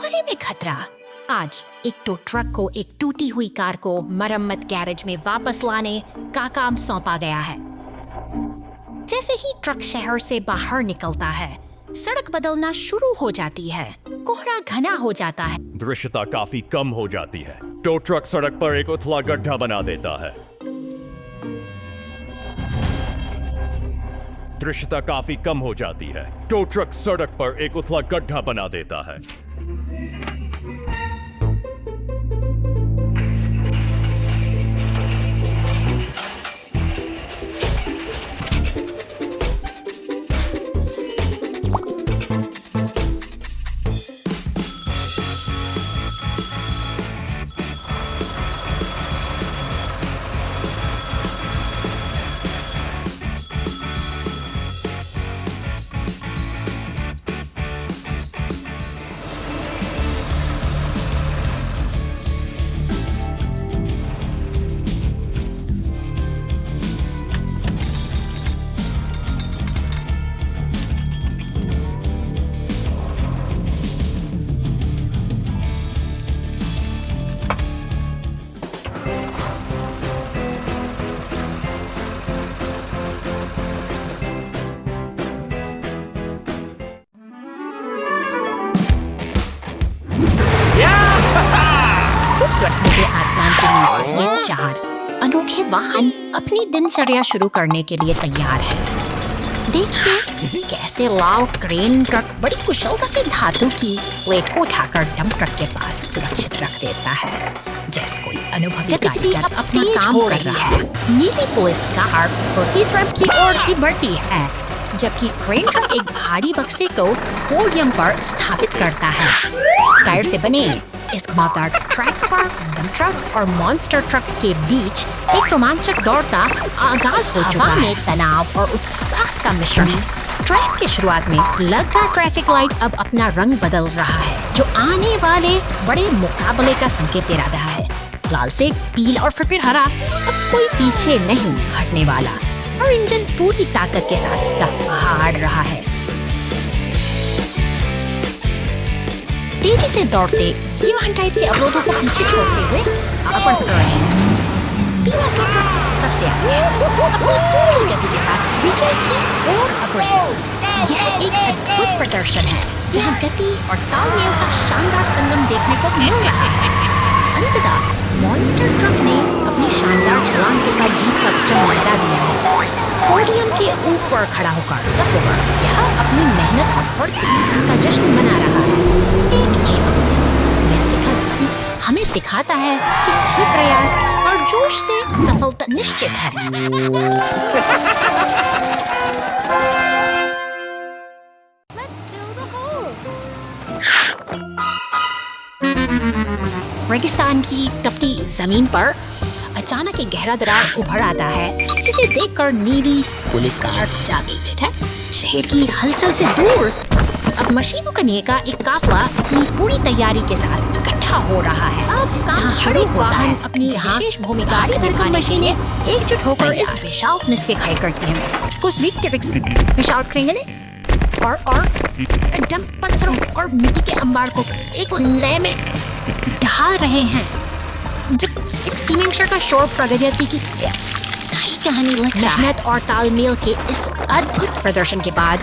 बारे में खतरा। आज एक टो ट्रक को एक टूटी हुई कार को मरम्मत गैरेज में वापस लाने का काम सौंपा गया है। जैसे ही ट्रक शहर से बाहर निकलता है, सड़क बदलना शुरू हो जाती है। कोहरा घना हो जाता है, दृश्यता काफी कम हो जाती है। टो ट्रक सड़क पर एक उथला गड्ढा बना देता है। दृश्यता काफी कम हो जाती है। टो ट्रक सड़क पर एक उथला गड्ढा बना देता है। खूबसूरत के आसमान के नीचे ये चार अनोखे वाहन अपनी दिनचर्या शुरू करने के लिए तैयार हैं। देखिए कैसे लाल क्रेन ट्रक बड़ी कुशलता से धातु की प्लेट को उठाकर डंप ट्रक के पास सुरक्षित रख देता है, जैसे कोई अनुभवी कारीगर अपना काम कर रहा है। नीली पुलिस कार फुर्ती रैंप की ओर बढ़ती है, जबकि क्रेन ट्रक एक भारी बक्से को पोडियम पर स्थापित करता है। टायर से बने इस घुमावदार ट्रैक पर डंप ट्रक और मॉन्स्टर ट्रक के बीच एक रोमांचक दौड़ का आगाज हो चुका है। तनाव और उत्साह का मिश्रण है। ट्रैक की शुरुआत में लगा ट्रैफिक लाइट अब अपना रंग बदल रहा है, जो आने वाले बड़े मुकाबले का संकेत दे रहा है। लाल से पीला और फिर हरा, अब कोई पीछे नहीं हटने वाला और इंजन पूरी ताकत के साथ दहाड़ रहा है। तेजी से दौड़ते ये वाहन टाइप के अवरोधों को पीछे छोड़ते हुए आगे बढ़ रहे हैं। पीला टो ट्रक सबसे आगे है, अपनी पूरी गति के साथ विजय की ओर अग्रसर। यह एक अद्भुत प्रदर्शन है, जहां गति और तालमेल का शानदार संगम देखने को मिल रहा है। अंततः मॉन्स्टर ट्रक ने अपनी शानदार छलांग के साथ जीत का परचम लहरा दिया है। पोडियम के ऊपर खड़ा होकर यह अपनी मेहनत और फुर्ती का जश्न मना रहा है। हमें सिखाता है कि सही प्रयास और जोश से सफलता निश्चित है। रेगिस्तान की तपती जमीन पर अचानक एक गहरा दरार उभर आता है, जिसे देखकर नीली पुलिस कार जागी है। शहर की हलचल से दूर अब मशीनों का नेका एक काफिला अपनी पूरी तैयारी के साथ इकट्ठा हो रहा है। अब काम शुरू होता है। अपनी विशेष भूमिका निभाने के लिए एकजुट होकर इस विशाल निस्फिखाई करती हैं। कुछ विशाल क्रेंगने और डंप पत्थरों और मिट्टी के अंबार को एक लय में ढाल रहे हैं। जब एक सीमेंट का शोर प्रगति की कहानी मेहनत और तालमेल के इस अद्भुत प्रदर्शन के बाद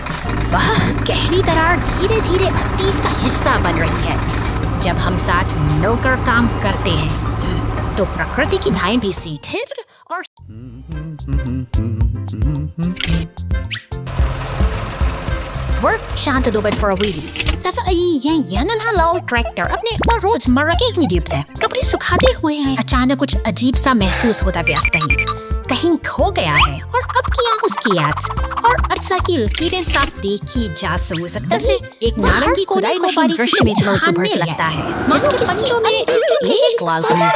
वह गहरी दरार धीरे धीरे अतीत का हिस्सा बन रही है। जब हम साथ मिलकर काम करते हैं तो प्रकृति की धाएं भी स्थिर और शांत दो बट फॉर अ व्हील। तब यह नन्हा लाल ट्रैक्टर अपने रोजमर्रा के एक मीडियम से कपड़े सुखाते हुए हैं। अचानक कुछ अजीब सा महसूस होता व्यस्त है, कहीं खो गया है और अब किया उसकी याद और अरसा की लकीरें साफ देखी जा सकता है। एक नारंगी खुदाई मशीन दृश्य में उभरने लगता है, जिसके पंजों में एक लाल यह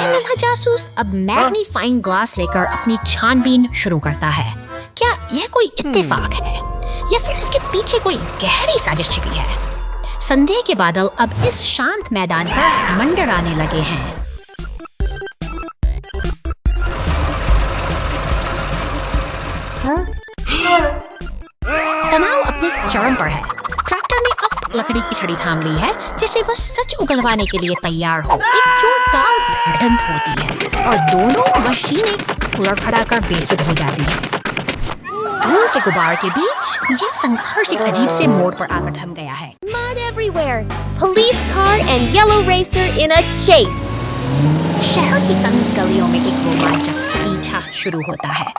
नन्हा जासूस अब मैग्नीफाइंग ग्लास लेकर अपनी छानबीन शुरू करता है। क्या यह कोई इत्तेफाक है या फिर इसके पीछे कोई गहरी साजिश छिपी है? संदेह के बादल अब इस शांत मैदान पर मंडराने लगे हैं। तनाव अपने चरम पर है। ट्रैक्टर ने अब लकड़ी की छड़ी थाम ली है, जिसे वह सच उगलवाने के लिए तैयार हो। एक जोरदार भिड़ंत होती है और दोनों मशीनें लड़खड़ा कर बेसुध हो जाती हैं। धूल के गुबार के बीच यह संघर्ष एक अजीब से मोड़ पर आकर थम गया है। Mud everywhere. Police car and yellow racer in a chase. शहर की तंग गलियों में एक रोमांचक पीछा शुरू होता है।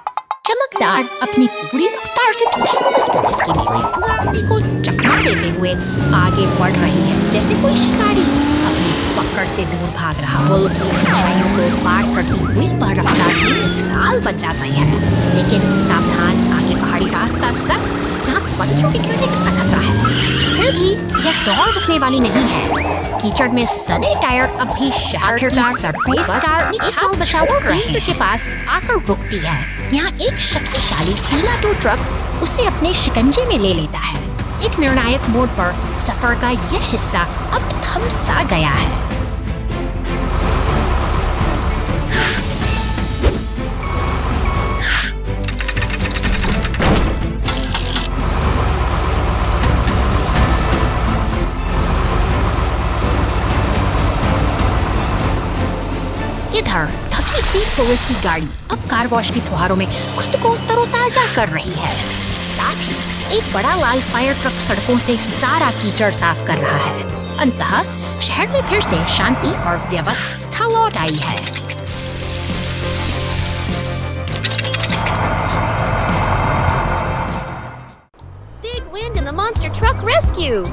चमकदार अपनी पूरी रफ्तार से तेज पुलिस की गाड़ी को चकमा देते हुए आगे बढ़ रही है, जैसे कोई शिकारी अपनी पकड़ से दूर भाग रहा हो। ऊंचाइयों को पार करती हुई वह रफ्तार की मिसाल बन जाती है, लेकिन सावधान आगे पहाड़ी रास्ता सर जहाँ पत्थरों के गिरने का खतरा है। फिर भी यह दौड़ रुकने वाली नहीं है। कीचड़ में सने टायर अब भी शहर की सड़कों पर छाल बचाव केंद्र के पास आकर रुकती है। यहाँ एक शक्तिशाली पीला टो ट्रक उसे अपने शिकंजे में ले लेता है। एक निर्णायक मोड़ पर सफर का यह हिस्सा अब थम सा गया है। इधर थकी हुई पुलिस की गाड़ी अब कार वॉश की फुहारों में खुद को तरोताजा कर रही है। साथ ही एक बड़ा लाल फायर ट्रक सड़कों से सारा कीचड़ साफ कर रहा है। अंततः शहर में फिर से शांति और व्यवस्था लौट आई है। Big wind in the monster truck rescue.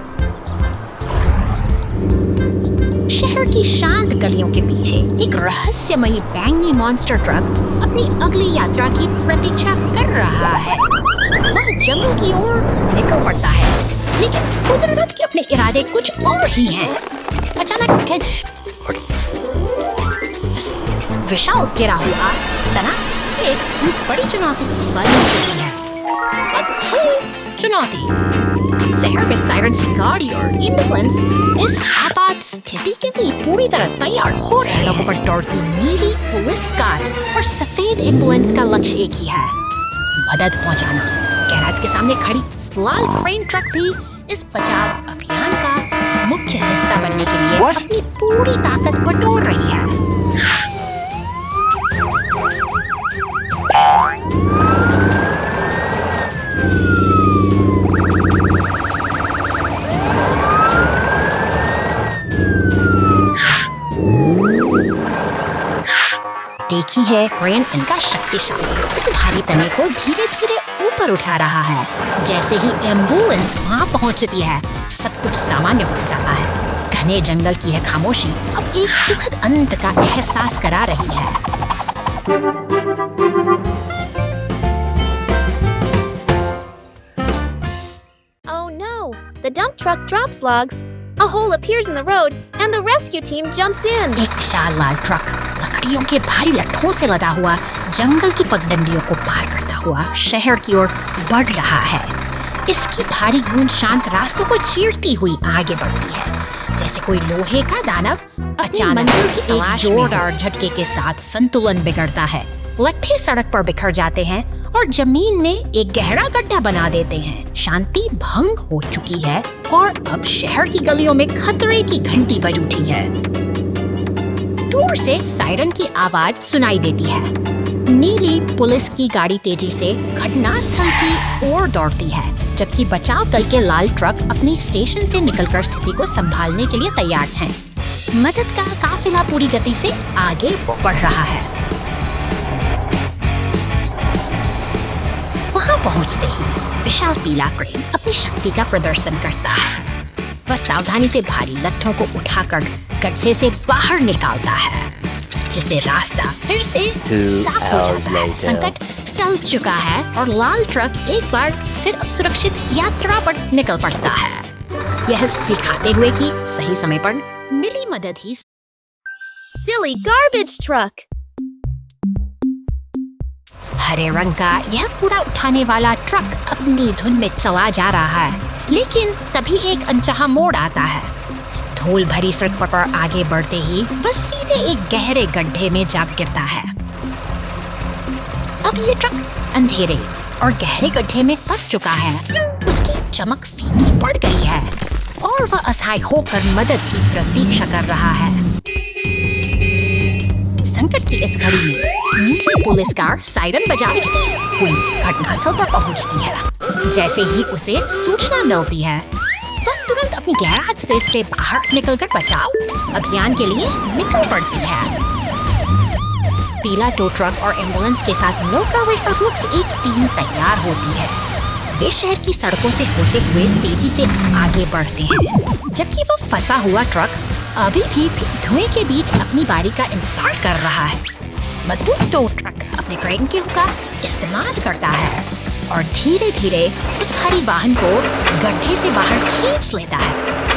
शहर की शांत गलियों के पीछे एक रहस्यमयी बैंगनी मॉन्स्टर ट्रक अपनी अगली यात्रा की प्रतीक्षा कर रहा है। वह जंगल की ओर निकल पड़ता है, लेकिन कुदरत के अपने इरादे कुछ और ही हैं। अचानक विशाल गिरा हुआ तना एक बड़ी चुनौती बन चुकी है। अब चुनौती शहर में सायरन की गाड़ी और एम्बुलेंस इस आपात स्थिति के लिए पूरी तरह तैयार हो रहे हैं। लोगों पर दौड़ती नीली पुलिस कार और सफेद एम्बुलेंस का लक्ष्य एक ही है, मदद पहुंचाना। गैराज के सामने खड़ी लाल क्रेन ट्रक भी इस बचाव अभियान का मुख्य हिस्सा बनने के लिए अपनी पूरी ताकत बटोर रही है। देखी है क्रेन इनका शक्तिशाली इस भारी तने को धीरे धीरे ऊपर उठा रहा है। जैसे ही एम्बुलेंस वहां पहुंचती है, सब कुछ सामान्य हो जाता है। घने जंगल की है खामोशी अब एक सुखद अंत का एहसास करा रही है। Oh no! The dump truck drops logs. A hole appears in the road and the rescue team jumps in. एक विशाल लाल ट्रक लकड़ियों के भारी लट्ठों से लदा हुआ जंगल की पगडंडियों को पार करता हुआ शहर की ओर बढ़ रहा है। इसकी भारी गूंज शांत रास्तों को चीरती हुई आगे बढ़ती है, जैसे कोई लोहे का दानव अचानक मंजिल की एक जोरदार झटके के साथ संतुलन बिगड़ता है। लट्ठे सड़क पर बिखर जाते हैं और जमीन में एक गहरा गड्ढा बना देते हैं। शांति भंग हो चुकी है और अब शहर की गलियों में खतरे की घंटी बज उठी है। दूर से सायरन की आवाज सुनाई देती है। नीली पुलिस की गाड़ी तेजी से घटनास्थल की ओर दौड़ती है, जबकि बचाव दल के लाल ट्रक अपनी स्टेशन से निकलकर स्थिति को संभालने के लिए तैयार हैं। मदद का काफिला पूरी गति से आगे बढ़ रहा है। वहां पहुंचते ही विशाल पीला क्रेन अपनी शक्ति का प्रदर्शन करता है। वह सावधानी से भारी लट्ठों को उठाकर गड्ढे से बाहर निकालता है, जिससे रास्ता फिर से साफ हो जाता है। संकट टल चुका है और लाल ट्रक एक बार फिर अब सुरक्षित यात्रा पर निकल पड़ता है, यह सिखाते हुए कि सही समय पर मिली मदद ही। Silly garbage truck. हरे रंग का यह कूड़ा उठाने वाला ट्रक अपनी धुन में चला जा रहा है, लेकिन तभी एक अनचाहा मोड़ आता है। धूल भरी सड़क पर आगे बढ़ते ही वह सीधे एक गहरे गड्ढे में जा गिरता है। अब ये ट्रक अंधेरे और गहरे गड्ढे में फंस चुका है। उसकी चमक फीकी पड़ गई है और और वह असहाय होकर मदद की प्रतीक्षा कर रहा है। संकट की इस घड़ी में नीली पुलिस कार सायरन बजाती हुई घटनास्थल पर पहुंचती है। जैसे ही उसे सूचना मिलती है, वह तुरंत अपनी गैराज से बाहर निकलकर बचाव अभियान के लिए निकल पड़ती है। पीला टो ट्रक और एम्बुलेंस के साथ मिलकर वे सब लोग से एक टीम तैयार होती है। वे शहर की सड़कों से होते हुए तेजी से आगे बढ़ते हैं, जबकि वह फंसा हुआ ट्रक अभी भी धुएं के बीच अपनी बारी का इंतजार कर रहा है। मजबूत टो ट्रक अपने क्रेन के हुक का इस्तेमाल करता है और धीरे धीरे उस भारी वाहन को गड्ढे से बाहर खींच लेता है।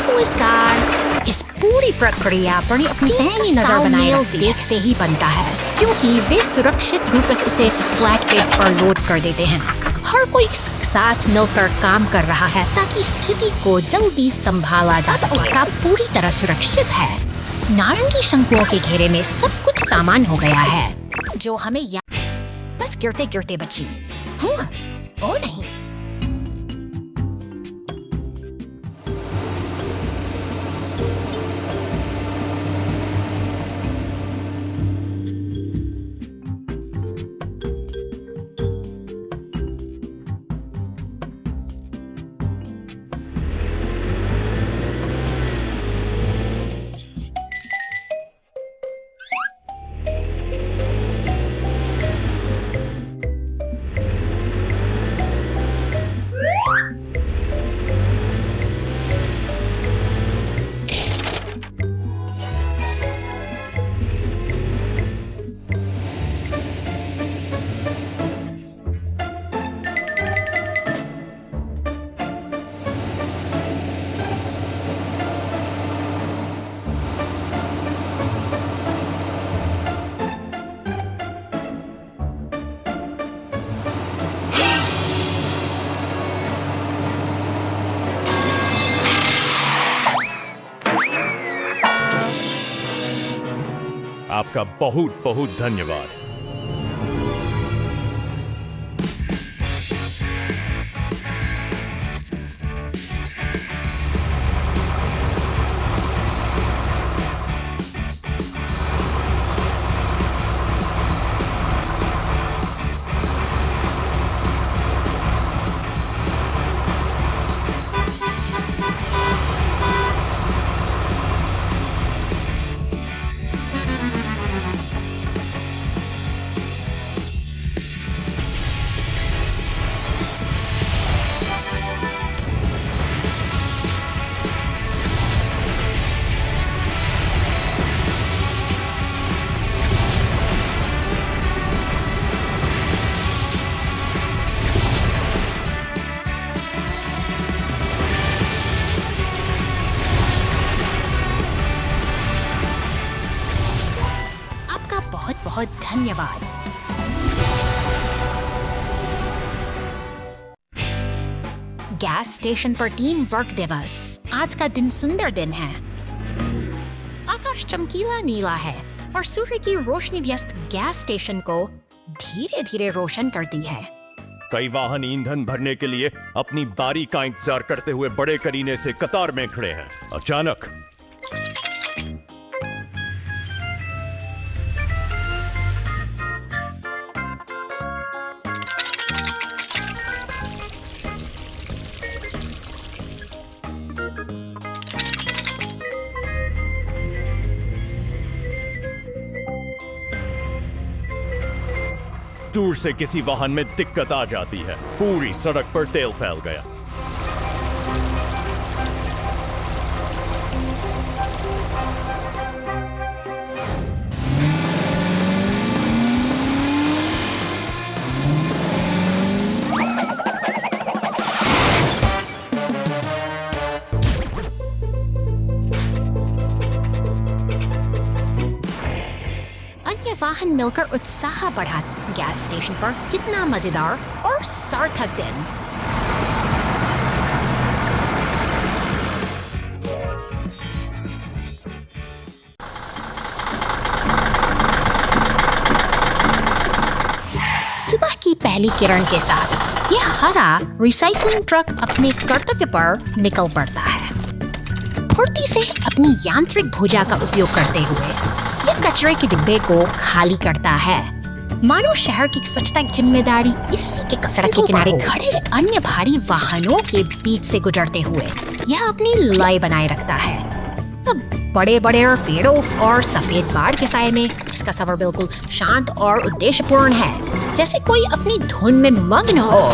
पुलिस कार इस पूरी प्रक्रिया पर अपनी पहली नजर बनाए देखते ही बनता है, क्योंकि वे सुरक्षित रूप से उसे फ्लैट बेड पर लोड कर देते हैं। हर कोई साथ मिलकर काम कर रहा है ताकि स्थिति को जल्दी संभाला जा सके। पूरी तरह सुरक्षित है। नारंगी शंकुओं के घेरे में सब कुछ सामान हो गया है, जो हमें बस गिरते गिरते बची। ओ नहीं, आपका बहुत बहुत धन्यवाद। बहुत धन्यवाद। गैस स्टेशन पर टीम वर्क दिवस। आज का दिन सुंदर दिन है। आकाश चमकीला नीला है और सूर्य की रोशनी व्यस्त गैस स्टेशन को धीरे धीरे रोशन करती है। कई वाहन ईंधन भरने के लिए अपनी बारी का इंतजार करते हुए बड़े करीने से कतार में खड़े हैं। अचानक दूर से किसी वाहन में दिक्कत आ जाती है। पूरी सड़क पर तेल फैल गया। वाहन मिलकर उत्साह बढ़ा। गैस स्टेशन पर कितना मजेदार और सार्थक दिन। सुबह की पहली किरण के साथ यह हरा रिसाइकलिंग ट्रक अपने कर्तव्य पर निकल पड़ता है। फुर्ती से अपनी यांत्रिक भुजा का उपयोग करते हुए ये कचरे के डिब्बे को खाली करता है। मानो शहर की स्वच्छता की जिम्मेदारी इसी के सड़क के किनारे खड़े अन्य भारी वाहनों के बीच से गुजरते हुए यह अपनी लय बनाए रखता है। तब बड़े बड़े पेड़ों और सफेद बाढ़ के साए में इसका सफर बिल्कुल शांत और उद्देश्यपूर्ण है, जैसे कोई अपनी धुन में मग्न हो।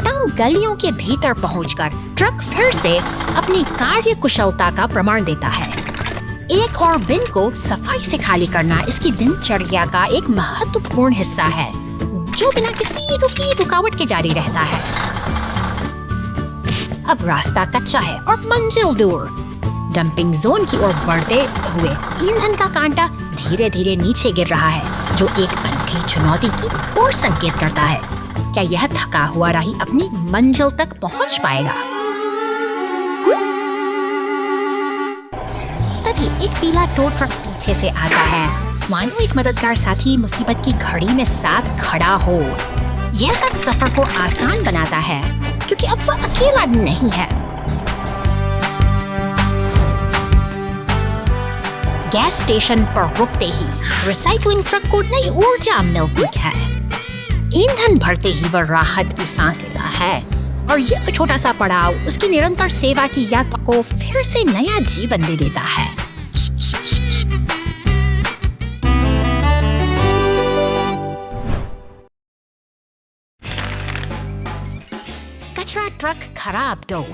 तंग गलियों के भीतर पहुंचकर ट्रक फिर से अपनी कार्य कुशलता का प्रमाण देता है। एक और बिन को सफाई से खाली करना इसकी दिनचर्या का एक महत्वपूर्ण हिस्सा है, जो बिना किसी रुकावट के जारी रहता है। अब रास्ता कच्चा है और मंजिल दूर। डंपिंग जोन की ओर बढ़ते हुए ईंधन का कांटा धीरे धीरे नीचे गिर रहा है, जो एक अनोखी चुनौती की ओर संकेत करता है। क्या यह थका हुआ राही अपनी मंजिल तक पहुंच पाएगा? तभी एक पीला टो ट्रक पीछे से आता है, मानो एक मददगार साथी मुसीबत की घड़ी में साथ खड़ा हो। यह सब सफर को आसान बनाता है, क्योंकि अब वह अकेला नहीं है। गैस स्टेशन पर रुकते ही रिसाइकलिंग ट्रक को नई ऊर्जा मिलती है। ईंधन भरते ही वह राहत की सांस लेता है और यह छोटा सा पड़ाव उसकी निरंतर सेवा की यात्रा को फिर से नया जीवन दे देता है। कचरा ट्रक खराब दो।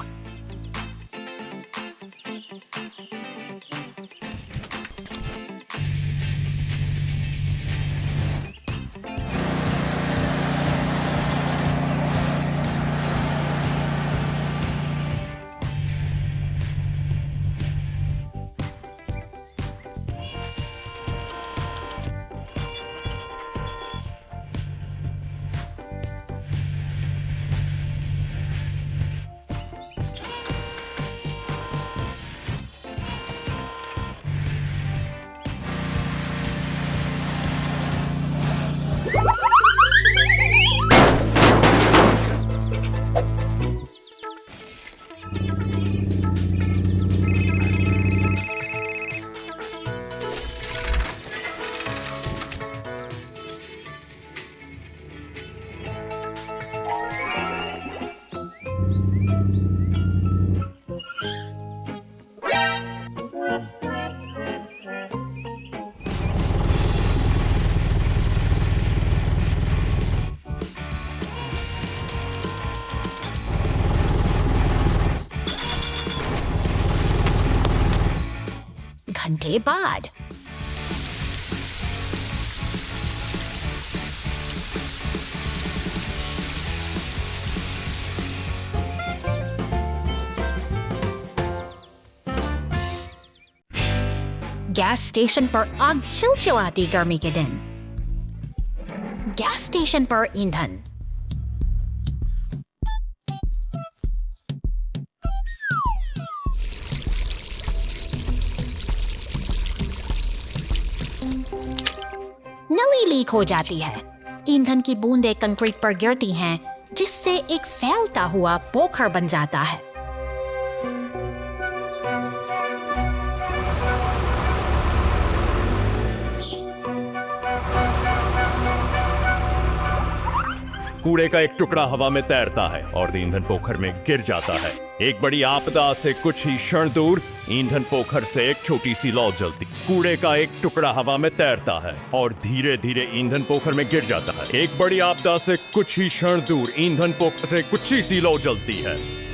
घंटे बाद गैस स्टेशन पर आग चिलचिलाती गर्मी के दिन। गैस स्टेशन पर ईंधन। नली लीक हो जाती है। ईंधन की बूंदें कंक्रीट पर गिरती हैं, जिससे एक फैलता हुआ पोखर बन जाता है। कूड़े का एक टुकड़ा हवा में तैरता है और ईंधन पोखर में गिर जाता है। एक बड़ी आपदा से कुछ ही क्षण दूर ईंधन पोखर से एक छोटी सी लौ जलती। कूड़े का एक टुकड़ा हवा में तैरता है और धीरे धीरे ईंधन पोखर में गिर जाता है। एक बड़ी आपदा से कुछ ही क्षण दूर ईंधन पोखर से कुछ ही सी लौ जलती है।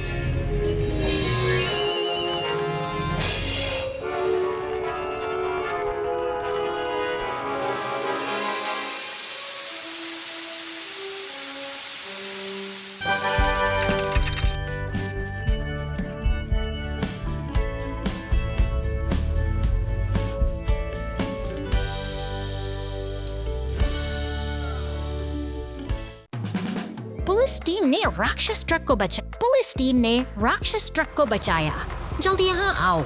पुलिस टीम ने राक्षस ट्रक को बचाया। जल्दी यहाँ आओ।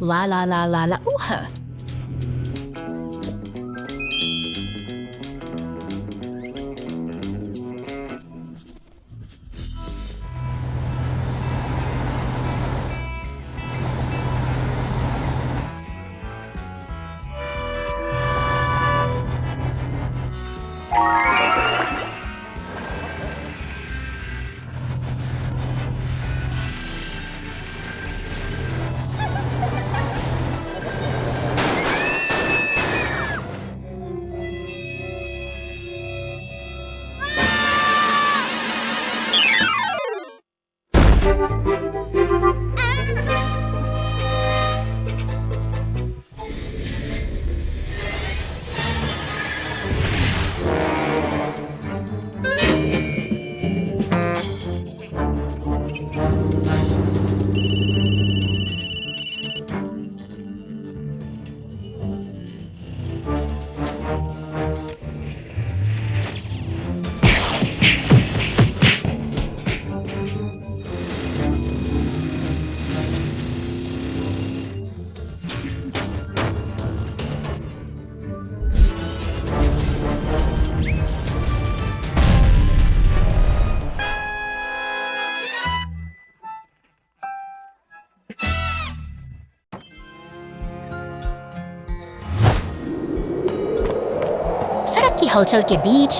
ला ला ला ला ला उह। सड़क की हलचल के बीच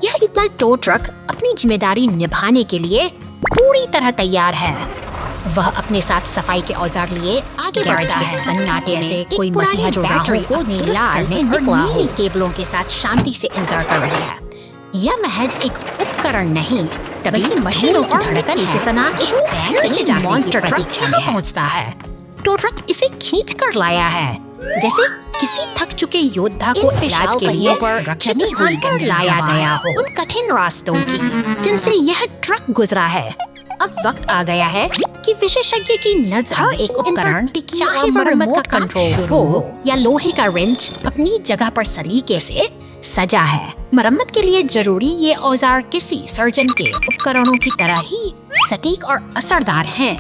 यह इतना टो ट्रक अपनी जिम्मेदारी निभाने के लिए पूरी तरह तैयार है। वह अपने साथ सफाई के औजार लिए आगे बढ़ता है। सन्नाटे से कोई मसीहा जो बैटरी को नीला करने और नीली केबलों के साथ शांति से इंतजार कर रही है। यह महज एक उपकरण नहीं, बल्कि मशीनों की धड़कन है। सना एक बैंड से जाने मॉन्स्टर प्रतीक्षा में पहुंचता है। टो ट्रक इसे खींच कर लाया है, जैसे किसी थक चुके योद्धा को इलाज के लिए सुरक्षित स्थान पर लाया गया हो। उन कठिन रास्तों की जिनसे यह ट्रक गुजरा है। अब वक्त आ गया है कि विशेषज्ञ की नजर एक उपकरण, चाहे वह रिमोट का कंट्रोल हो या लोहे का रिंच, अपनी जगह पर सलीके से सजा है। मरम्मत के लिए जरूरी ये औजार किसी सर्जन के उपकरणों की तरह ही सटीक और असरदार हैं।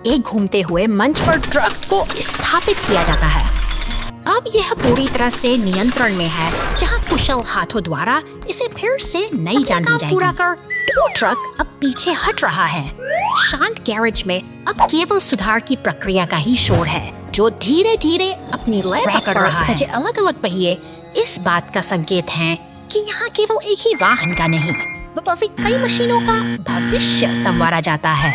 एक घूमते हुए मंच पर ट्रक को स्थापित किया जाता है। अब यह पूरी तरह से नियंत्रण में है, जहां कुशल हाथों द्वारा इसे फिर से नई जान दी जाएगी। पूरा कर टो ट्रक अब पीछे हट रहा है। शांत गैरेज में अब केवल सुधार की प्रक्रिया का ही शोर है, जो धीरे धीरे अपनी लय पकड़ रहा है। सजे अलग अलग पहिए इस बात का संकेत हैं कि यहाँ केवल एक ही वाहन का नहीं, बल्कि कई मशीनों का भविष्य संवारा जाता है।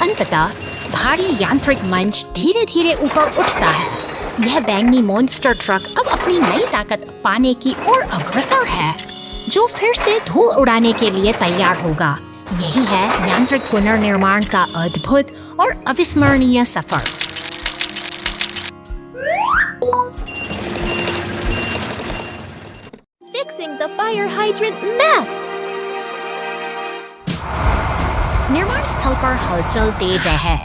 अंततः भारी यांत्रिक मंच धीरे धीरे ऊपर उठता है। यह बैंगनी मॉन्स्टर ट्रक अब अपनी नई ताकत पाने की ओर अग्रसर है, जो फिर से धूल उड़ाने के लिए तैयार होगा। यही है यांत्रिक पुनर्निर्माण का अद्भुत और अविस्मरणीय सफर। Fixing the fire hydrant mess. निर्माण स्थल पर हलचल तेज है।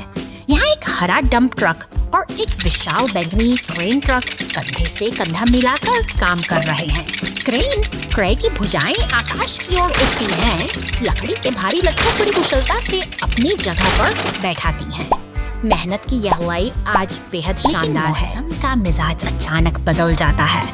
यहाँ एक हरा डंप ट्रक और एक विशाल बैंगनी क्रेन ट्रक कंधे से कंधा मिलाकर काम कर रहे हैं। क्रेन की भुजाएं आकाश की ओर उठती हैं, लकड़ी के भारी लट्ठों बड़ी कुशलता से अपनी जगह पर बैठाती हैं। मेहनत की यह लय आज बेहद शानदार है। मौसम का मिजाज अचानक बदल जाता है।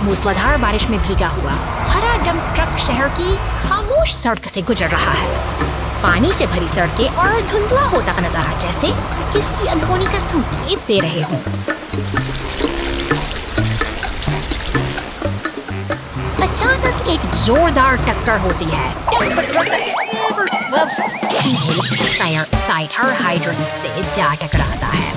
मूसलाधार बारिश में भीगा हुआ हरा डंप ट्रक शहर की खामोश सड़क से गुजर रहा है। पानी से भरी सड़कें और धुंधला होता नजारा जैसे किसी अनहोनी का संकेत दे रहे हों। अचानक एक जोरदार टक्कर होती है। साइड हाइड्रेंट से जा टकराता है।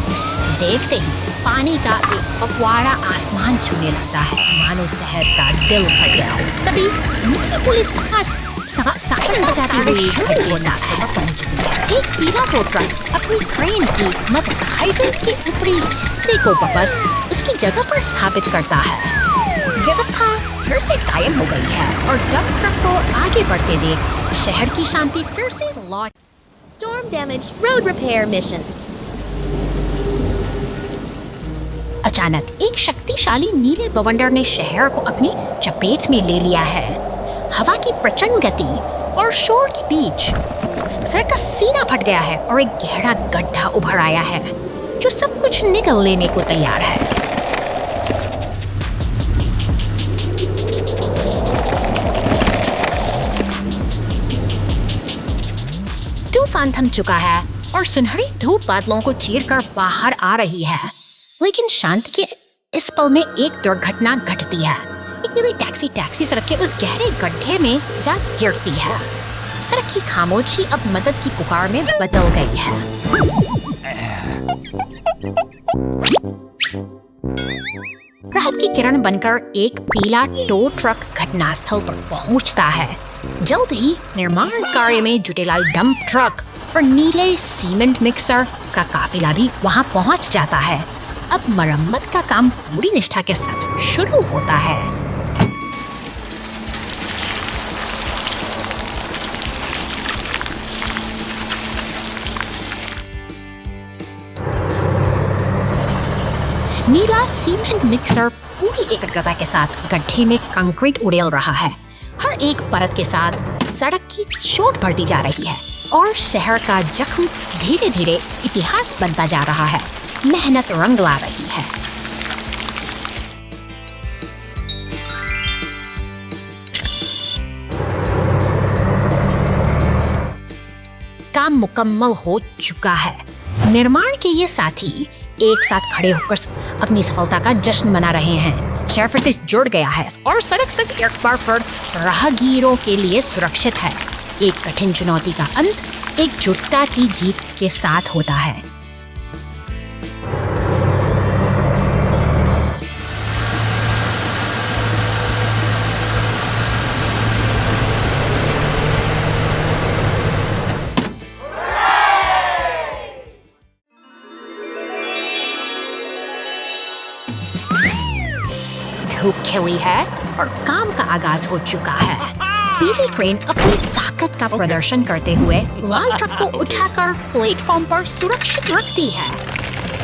देखते ही पानी का एक फव्वारा आसमान छूने लगता है, मानो शहर का दिल फट गया हो। तभी पुलिस साइकिल बजाती हुई रास्ते पर पहुंचती है। एक पीला टो ट्रक अपनी क्रेन की मदद हाइड्रेंट के ऊपरी हिस्से को वापस उसकी जगह पर स्थापित करता है। व्यवस्था फिर से कायम हो गई है और डंप ट्रक को आगे बढ़ते देख शहर की शांति फिर से लौट। Storm damage road repair mission. अचानक एक शक्तिशाली नीले बवंडर ने शहर को अपनी चपेट में ले लिया है। हवा की प्रचंड गति और शोर के बीच सड़क का सीना फट गया है और एक गहरा गड्ढा उभर आया है जो सब कुछ निगल लेने को तैयार है। तूफान थम चुका है और सुनहरी धूप बादलों को चीरकर बाहर आ रही है, लेकिन शांति के इस पल में एक दुर्घटना घटती है। एक नीली टैक्सी सड़क के उस गहरे गड्ढे में जा गिरती है। सड़क की खामोशी अब मदद की पुकार में बदल गई है। राहत की किरण बनकर एक पीला टो ट्रक घटनास्थल पर पहुंचता है। जल्द ही निर्माण कार्य में जुटे लाल डंप ट्रक और नीले सीमेंट मिक्सर का काफिला भी वहां पहुंच जाता है। अब मरम्मत का काम पूरी निष्ठा के साथ शुरू होता है। नीला सीमेंट मिक्सर पूरी एकाग्रता के साथ गड्ढे में कंक्रीट उड़ेल रहा है। हर एक परत के साथ सड़क की चोट बढ़ती जा रही है और शहर का जख्म धीरे धीरे इतिहास बनता जा रहा है। मेहनत रंग ला रही है। काम मुकम्मल हो चुका है। निर्माण के ये साथी एक साथ खड़े होकर अपनी सफलता का जश्न मना रहे हैं। शहर फिर से जुड़ गया है और सड़क से एक बार फिर राहगीरों के लिए सुरक्षित है। एक कठिन चुनौती का अंत एकजुटता की जीत के साथ होता है। धूप खिली है और काम का आगाज हो चुका है। पीली क्रेन अपनी ताकत का प्रदर्शन करते हुए लाल ट्रक को उठाकर प्लेटफॉर्म पर सुरक्षित रखती है।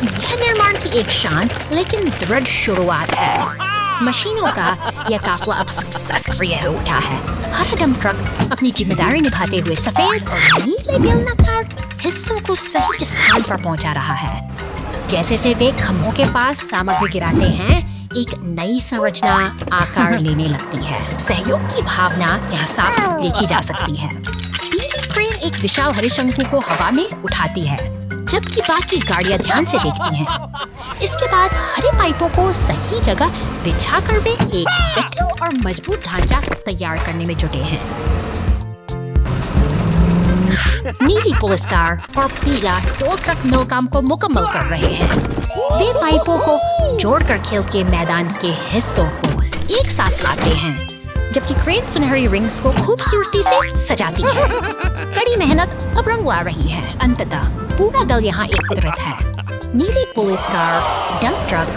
यह निर्माण की एक शांत लेकिन दृढ़ शुरुआत है। मशीनों का यह काफिला अब सक्रिय हो उठा है। हर डंप ट्रक अपनी जिम्मेदारी निभाते हुए सफेद और नीले बेलनाकार हिस्सों को सही स्थान पर पहुंचा रहा है। जैसे से वे खम्भों के पास सामग्री गिराते हैं, एक नई संरचना आकार लेने लगती है। सहयोग की भावना यहाँ साफ देखी जा सकती है। पीली क्रेन एक विशाल हरे शंकु को हवा में उठाती है, जबकि बाकी गाड़ियां ध्यान से देखती हैं। इसके बाद हरे पाइपों को सही जगह बिछाकर वे एक जटिल और मजबूत ढांचा तैयार करने में जुटे हैं। नीली पुलिस कार और पीला टो ट्रक मिल काम को मुकम्मल कर रहे हैं। वे पाइपों को जोड़कर खेल के मैदान के हिस्सों को एक साथ लाते हैं, जबकि क्रेन सुनहरी रिंग्स को खूबसूरती से सजाती है। कड़ी मेहनत अब रंग ला रही है। अंततः पूरा दल यहाँ एकत्रित है। नीली police car, dump truck,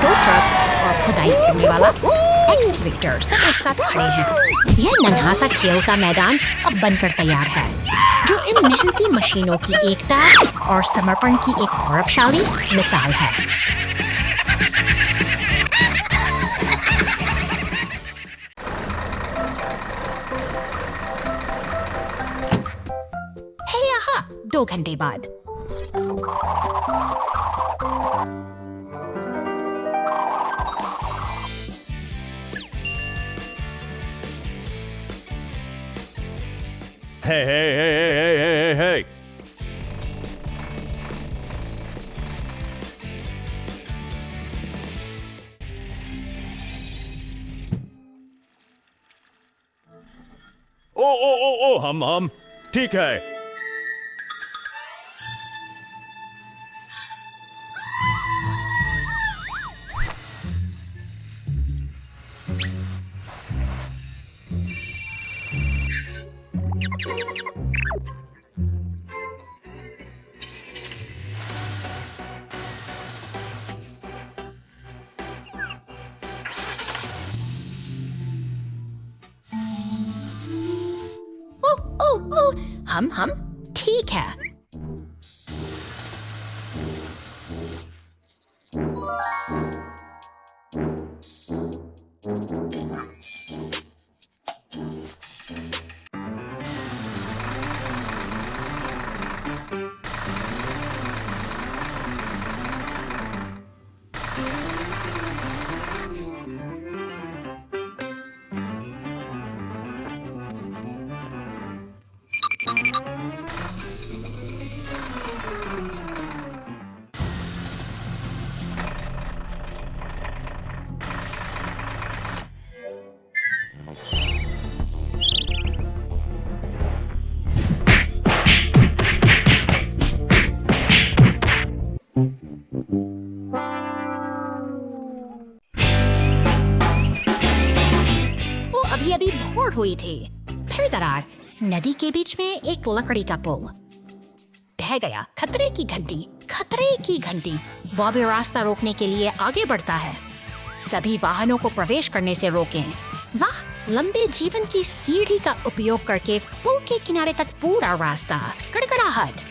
tow truck और खुदाई करने वाला एक्सकेवेटर सब एक साथ खड़े हैं। यह नन्हा सा खेल का मैदान अब बनकर तैयार है, जो इन मेहनती मशीनों की एकता और समर्पण की एक गौरवशाली मिसाल है। है यहाँ 2 घंटे बाद। Hey. ओ, हम ठीक है। हम ठीक है। हुई थी। फिर दरार, नदी के बीच में एक लकड़ी का पुल। ढह गया। खतरे की घंटी, खतरे की घंटी। बॉबी रास्ता रोकने के लिए आगे बढ़ता है। सभी वाहनों को प्रवेश करने से रोकें। वाह, लंबे जीवन की सीढ़ी का उपयोग करके पुल के किनारे तक पूरा रास्ता। कड़कड़ाहट।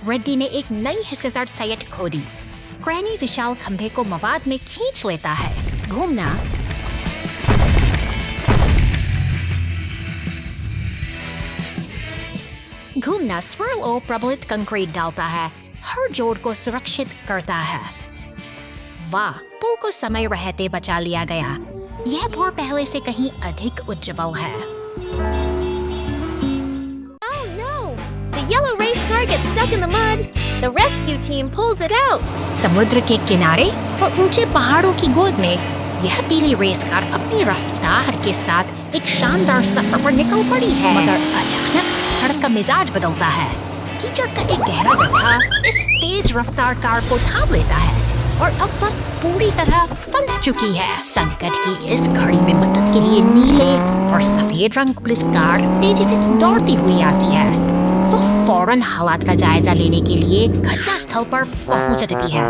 रेड्डी ने एक नई हिस्सेदार साइट खोदी। क्रैनी विशाल खंभे को मवाद में खींच लेता है। घूमना। घूमना स्वर्ल और प्रबलित कंक्रीट डालता है, हर जोड़ को सुरक्षित करता है। वाह, पुल को समय रहते बचा लिया गया। यह भोर पहले से कहीं अधिक उज्जवल है। Oh no! The yellow race car gets stuck in the mud. The rescue team pulls it out. समुद्र के किनारे और ऊंचे पहाड़ों की गोद में यह पीली रेस कार अपनी रफ्तार के साथ एक शानदार सफर पर निकल पड़ी है। मगर अचानक सड़क का मिजाज बदलता है। कीचड़ का एक गहरा गड्ढा इस तेज रफ्तार कार को थाम लेता है और अब वह पूरी तरह फंस चुकी है। संकट की इस घड़ी में मदद के लिए नीले और सफेद रंग पुलिस कार तेजी से दौड़ती हुई आती है। वह फौरन हालात का जायजा लेने के लिए घटना स्थल पर पहुंच जाती है।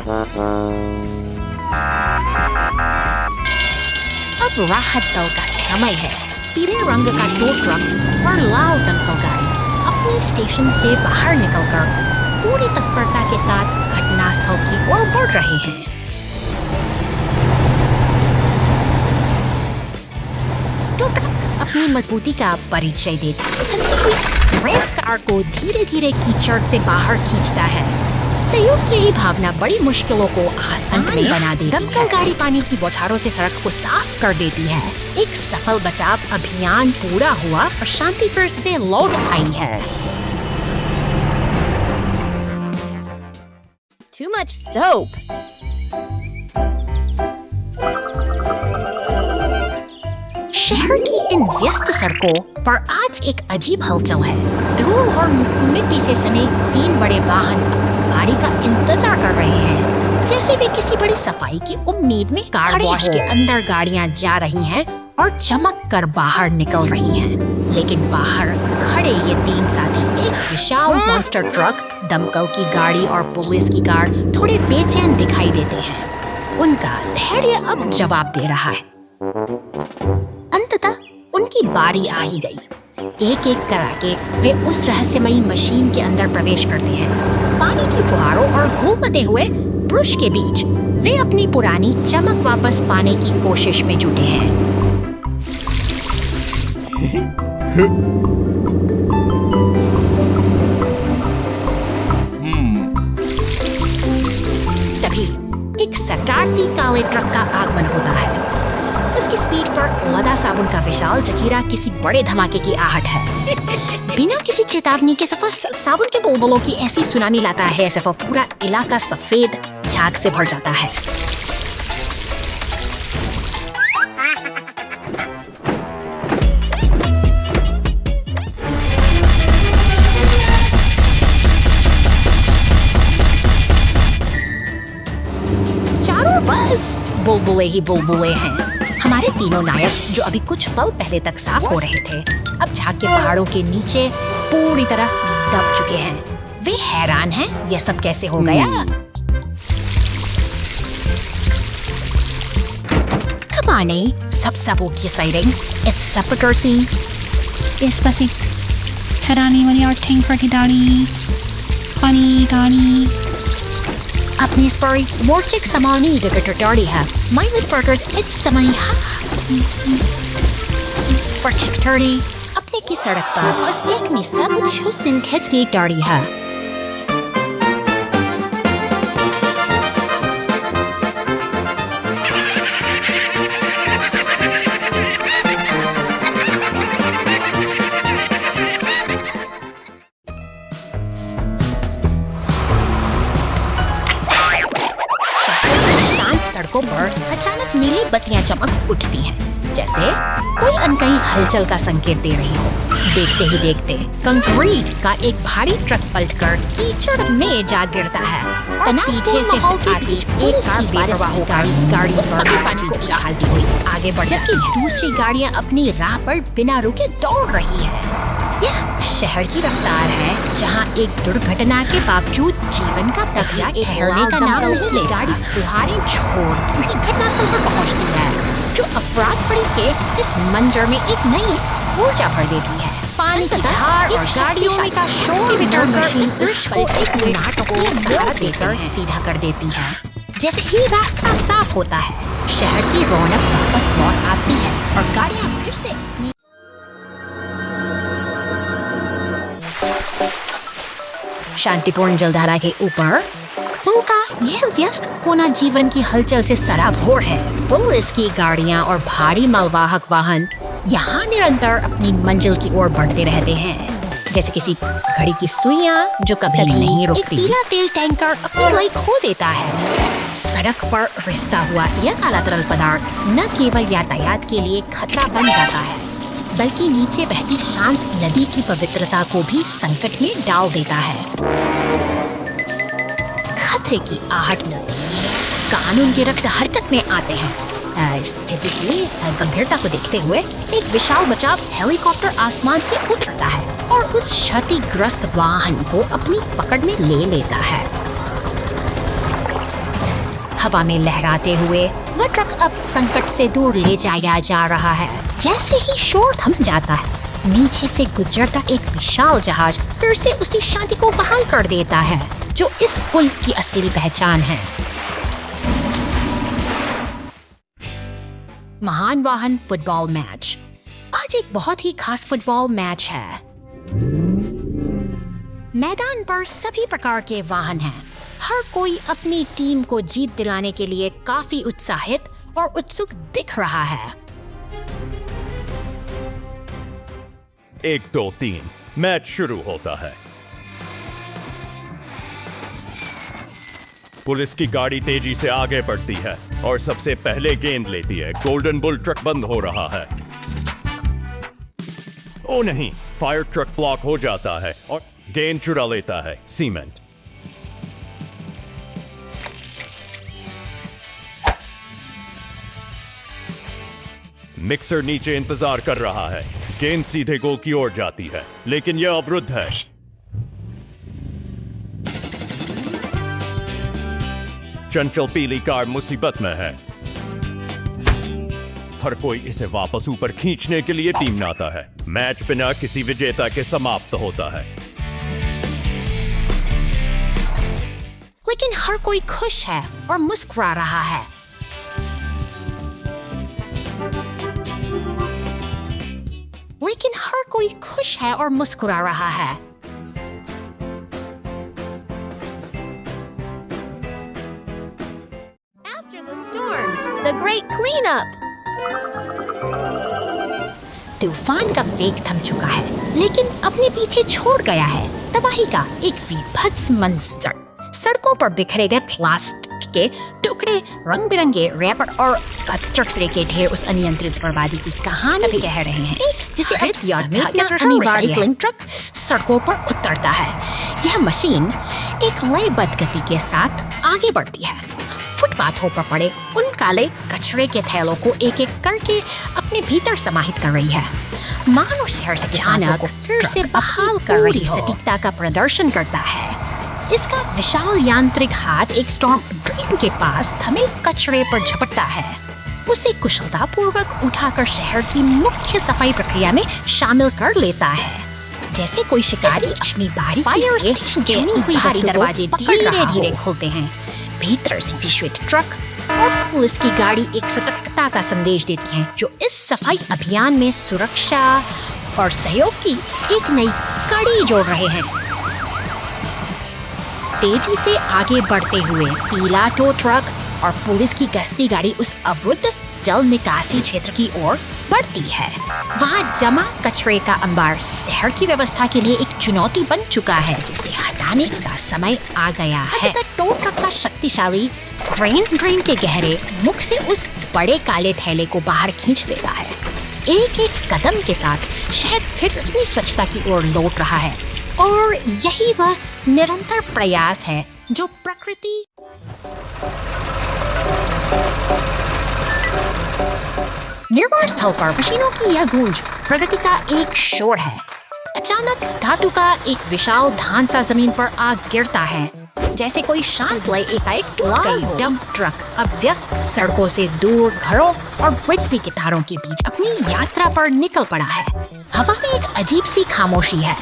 अब राहत दल का समय है। पीले रंग का टो ट्रक और लाल दमकल गाड़ी अपने स्टेशन से बाहर निकलकर पूरी तत्परता के साथ घटनास्थल की ओर बढ़ रहे हैं। टो ट्रक अपनी मजबूती का परिचय देता है। रेस कार को धीरे धीरे कीचड़ से बाहर खींचता है। सहयोग की यही भावना बड़ी मुश्किलों को आसान बना देती है। दमकल गाड़ी पानी की बौछारों से सड़क को साफ कर देती है। एक सफल बचाव अभियान पूरा हुआ और शांति फिर से लौट आई है। Too much soap. शहर की इन व्यस्त सड़कों पर आज एक अजीब हलचल है। धूल और मिट्टी से सने 3 बड़े वाहन बारी का इंतजार कर रहे हैं, जैसे वे किसी बड़ी सफाई की उम्मीद में कार वॉश के अंदर गाड़ियां जा रही हैं और चमक कर बाहर निकल रही हैं। लेकिन बाहर खड़े ये 3 साथी, एक विशाल मॉन्स्टर ट्रक, दमकल की गाड़ी और पुलिस की कार थोड़े बेचैन दिखाई देते हैं। उनका धैर्य अब जवाब दे रहा है। अंततः उनकी बारी आ ही गई। एक एक करके वे उस रहस्यमयी मशीन के अंदर प्रवेश करते हैं। पानी की फुहारों और घूमते हुए ब्रश के बीच वे अपनी पुरानी चमक वापस पाने की कोशिश में जुटे हैं। तभी एक शरारती काले ट्रक का आगमन होता है। उसकी स्पीड पर लदा साबुन का विशाल जखीरा किसी बड़े धमाके की आहट है। बिना किसी चेतावनी के सफा साबुन के बुलबुलों की ऐसी सुनामी लाता है, सफा पूरा इलाका सफेद झाग से भर जाता है। चारों बस बुलबुले ही बुलबुले हैं। हमारे तीनों नायक, जो अभी कुछ पल पहले तक साफ हो रहे थे, अब झाग के पहाड़ों के नीचे पूरी तरह दब चुके हैं। वे हैरान हैं, यह सब कैसे हो गया। Come on, exciting. It's supper scene. Karani ting for Daddy. Funny Daddy. अपनी स्परी मोर्चिक समानी डगटर्डी है। माइनस पर्कर्स इट्स समानी फर्टिकटर्डी अपने की सड़क पर उस एक में सब हुस्न खिंच की डाड़ी है। सड़कों पर अचानक नीली बत्तियां चमक उठती हैं, जैसे कोई अनकही हलचल का संकेत दे रही हो। देखते ही देखते कंक्रीट का एक भारी ट्रक पलटकर कीचड़ में जा गिरता है। पीछे से आती एक कार बेपरवाह होकर गाड़ी पानी को उछालती हुई आगे बढ़ जाती है। दूसरी गाड़ियां अपनी राह पर बिना रुके दौड़ रही है। यह शहर की रफ्तार है जहां एक दुर्घटना के बावजूद जीवन का तकिया ठहरने का नाम नहीं ले। गाड़ी फुहारें छोड़ती हुई घटनास्थल पर पहुंचती है, जो अफराद फड़ी के इस मंजर में एक नई ऊर्जा भर देती है। पानी की धार और गाड़ियों में का शोर मशीन इस दृश्य को एक नाटकीय सहारा देकर सीधा कर देती है। जैसे ही रास्ता साफ होता है, शहर की रौनक वापस लौट आती है और गाड़ियां फिर से शांतिपूर्ण जलधारा के ऊपर पुल का यह व्यस्त कोना जीवन की हलचल से सराबोर है। पुलिस की गाड़ियां और भारी मालवाहक वाहन यहाँ निरंतर अपनी मंजिल की ओर बढ़ते रहते हैं, जैसे किसी घड़ी की सुइयां जो कभी नहीं रुकती। एक पीला तेल टैंकर अपनी लाइट खो देता है। सड़क पर रिसता हुआ यह काला तरल पदार्थ न केवल यातायात के लिए खतरा बन जाता है, बल्कि नीचे बहती शांत नदी की पवित्रता को भी संकट में डाल देता है। खतरे की आहट मिलती है, कानून के रक्त हरकत में आते हैं। स्थिति की गंभीरता को देखते हुए एक विशाल बचाव हेलीकॉप्टर आसमान से उतरता है और उस क्षतिग्रस्त वाहन को अपनी पकड़ में ले लेता है। हवा में लहराते हुए वह ट्रक अब संकट से दूर ले जाया जा रहा है। जैसे ही शोर थम जाता है, नीचे से गुजरता एक विशाल जहाज फिर से उसी शांति को बहाल कर देता है, जो इस पुल की असली पहचान है। महान वाहन फुटबॉल मैच। आज एक बहुत ही खास फुटबॉल मैच है। मैदान पर सभी प्रकार के वाहन हैं। हर कोई अपनी टीम को जीत दिलाने के लिए काफी उत्साहित और उत्सुक दिख रहा है। 1, 2, 3 मैच शुरू होता है। पुलिस की गाड़ी तेजी से आगे बढ़ती है और सबसे पहले गेंद लेती है। गोल्डन बुल ट्रक बंद हो रहा है। ओ नहीं, फायर ट्रक ब्लॉक हो जाता है और गेंद चुरा लेता है सीमेंट। मिक्सर नीचे इंतजार कर रहा है। गेंद सीधे गोल की ओर जाती है, लेकिन यह अवरुद्ध है। चंचल पीली कार मुसीबत में है। हर कोई इसे वापस ऊपर खींचने के लिए टीम बनाता है। मैच बिना किसी विजेता के समाप्त होता है। लेकिन हर कोई खुश है और मुस्कुरा रहा है। लेकिन हर कोई खुश है और मुस्कुरा रहा है। After the storm, the great cleanup. तूफान का वेग थम चुका है, लेकिन अपने पीछे छोड़ गया है तबाही का एक विभत्स मंजर। सड़कों पर बिखरे गए प्लास्टिक के टुकड़े, रंग बिरंगे रैपर और कचरे के ढेर उस अनियंत्रित बर्बादी की कहानी कह रहे हैं, जिसे रिसाइक्लिंग ट्रक सड़कों पर उतरता है। यह मशीन एक लयबद्ध गति के साथ आगे बढ़ती है, फुटपाथों पर पड़े उन काले कचरे के थैलों को एक एक करके अपने भीतर समाहित कर रही है। मानो शहर से अचानक फिर से बहाल कर रही सटीकता का प्रदर्शन करता है। इसका विशाल यांत्रिक हाथ एक स्टॉर्म ड्रेन के पास थमे कचरे पर झपटता है। उसे कुशलतापूर्वक उठाकर शहर की मुख्य सफाई प्रक्रिया में शामिल कर लेता है, जैसे कोई शिकारी अपनी बारी फायर स्टेशन के भारी दरवाजे धीरे-धीरे खोलते हैं। भीतर से फिशवेट ट्रक और पुलिस की गाड़ी एक सतर्कता का संदेश देती हैं, जो इस सफाई अभियान में सुरक्षा और सहयोग की एक नई कड़ी जोड़ रहे हैं। तेजी से आगे बढ़ते हुए पीला टो ट्रक और पुलिस की गश्ती गाड़ी उस अवरुद्ध जल निकासी क्षेत्र की ओर बढ़ती है। वहाँ जमा कचरे का अंबार शहर की व्यवस्था के लिए एक चुनौती बन चुका है, जिसे हटाने का समय आ गया है। टो ट्रक का शक्तिशाली क्रेन ड्रेन के गहरे मुख से उस बड़े काले थैले को बाहर खींच लेता है। एक एक कदम के साथ शहर फिर से अपनी स्वच्छता की ओर लौट रहा है और यही वह निरंतर प्रयास है जो प्रकृति निर्माण स्थल पर मशीनों की यह गूंज प्रगति का एक शोर है। अचानक धातु का एक विशाल ढांचा जमीन पर आ गिरता है, जैसे कोई शांत लय एकाएक टूट गई हो। डंप ट्रक अब व्यस्त सड़कों से दूर घरों और बिजली के तारों के बीच अपनी यात्रा पर निकल पड़ा है। हवा में एक अजीब सी खामोशी है,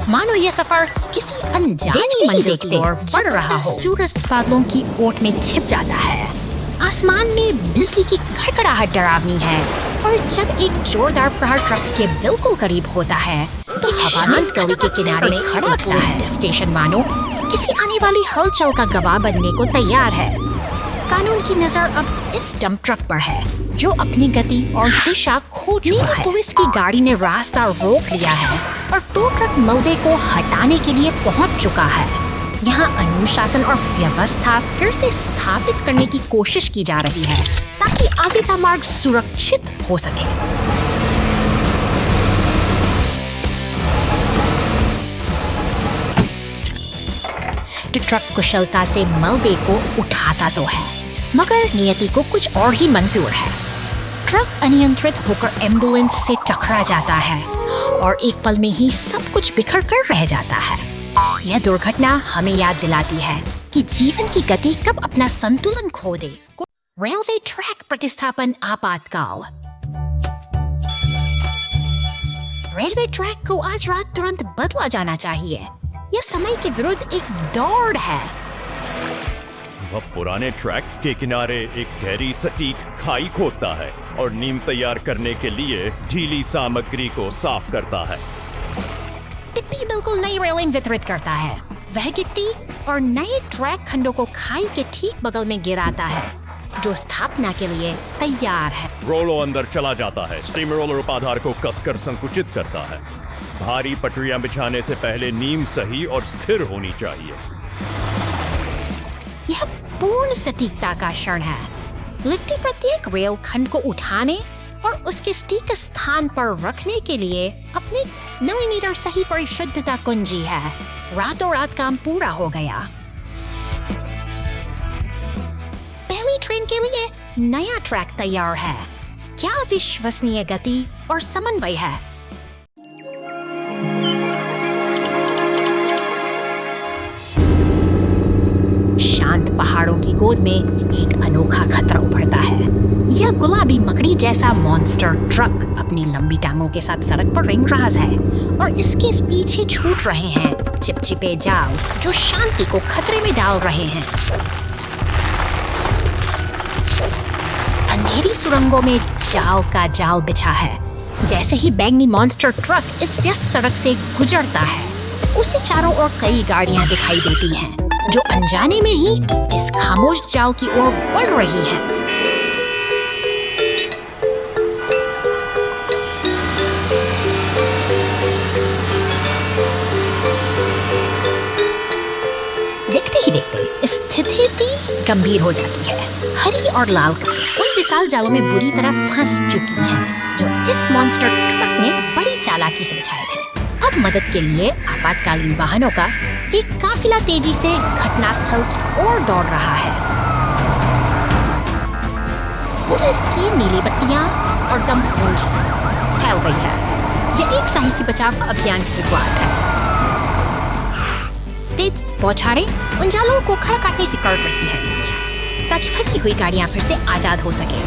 मानो यह सफर किसी अनजानी मंजिल की ओर बढ़ रहा हो। सूरज बादलों की ओट में छिप जाता है, आसमान में बिजली की खड़खड़ाहट डरावनी है और जब एक जोरदार प्रहार ट्रक के बिल्कुल करीब होता है तो शांत गली के किनारे खड़ा पुलिस स्टेशन मानो किसी आने वाली हलचल का गवाह बनने को तैयार है। कानून की नजर अब इस डंप ट्रक पर है जो अपनी गति और दिशा खो चुका है। पुलिस की गाड़ी ने रास्ता रोक लिया है और टो ट्रक मलबे को हटाने के लिए पहुंच चुका है। यहाँ अनुशासन और व्यवस्था फिर से स्थापित करने की कोशिश की जा रही है ताकि आगे का मार्ग सुरक्षित हो सके। ट्रक कुशलता से मलबे को उठाता तो है, मगर नियति को कुछ और ही मंजूर है। ट्रक अनियंत्रित होकर एम्बुलेंस से टकरा जाता है और एक पल में ही सब कुछ बिखर कर रह जाता है। यह दुर्घटना हमें याद दिलाती है कि जीवन की गति कब अपना संतुलन खो दे। रेलवे ट्रैक प्रतिस्थापन आपातकाल। रेलवे ट्रैक को आज रात तुरंत बदला जाना चाहिए। यह समय के विरुद्ध एक दौड़ है। वह पुराने ट्रैक के किनारे एक गहरी सटीक खाई खोदता है और नींव तैयार करने के लिए ढीली सामग्री को साफ करता है। टिप्पी बिल्कुल नई रेलिंग वितरित करता है। वह गिट्टी और नए ट्रैक खंडों को खाई के ठीक बगल में गिराता है जो स्थापना के लिए तैयार है। रोलो अंदर चला जाता है। स्टीम रोलर उपाधार को कसकर संकुचित करता है। भारी पटरियां बिछाने से पहले नींव सही और स्थिर होनी चाहिए। यह पूर्ण सटीकता का क्षण है। लिफ्टी प्रत्येक रेल खंड को उठाने और उसके सटीक स्थान पर रखने के लिए अपने मिलीमीटर सही परिशुद्धता कुंजी है। रातों रात काम पूरा हो गया। पहली ट्रेन के लिए नया ट्रैक तैयार है। क्या विश्वसनीय गति और समन्वय है। शांत पहाड़ों की गोद में एक अनोखा खतरा उभरता है। यह गुलाबी मकड़ी जैसा मॉन्स्टर ट्रक अपनी लंबी टांगों के साथ सड़क पर रिंगराज है और इसके पीछे छूट रहे हैं चिपचिपे जाल जो शांति को खतरे में डाल रहे हैं। अंधेरी सुरंगों में जाल का जाल बिछा है। जैसे ही बैंगनी मॉन्स्टर ट्रक इस व्यस्त सड़क से गुजरता है, उसे चारों ओर कई गाड़ियां दिखाई देती हैं जो अनजाने में ही इस खामोश जाल की ओर बढ़ रही हैं। देखते ही देखते स्थिति गंभीर हो जाती है। हरी और लाल कपड़े उन विशाल जालों में बुरी तरह फंस चुकी हैं जो इस मॉन्स्टर ट्रक ने बड़ी चालाकी से बिछाए थे। अब मदद के लिए आपातकालीन वाहनों का एक काफिला तेजी से घटनास्थल की ओर दौड़ रहा है। पुलिस की नीली बत्तियां और दम गूंज फैल गई है। यह एक साहसी बचाव अभियान की शुरुआत है। तेज बौछारें उन जालों को खड़ा काटने से कर रही है ताकि फंसी हुई गाड़ियां फिर से आजाद हो सके।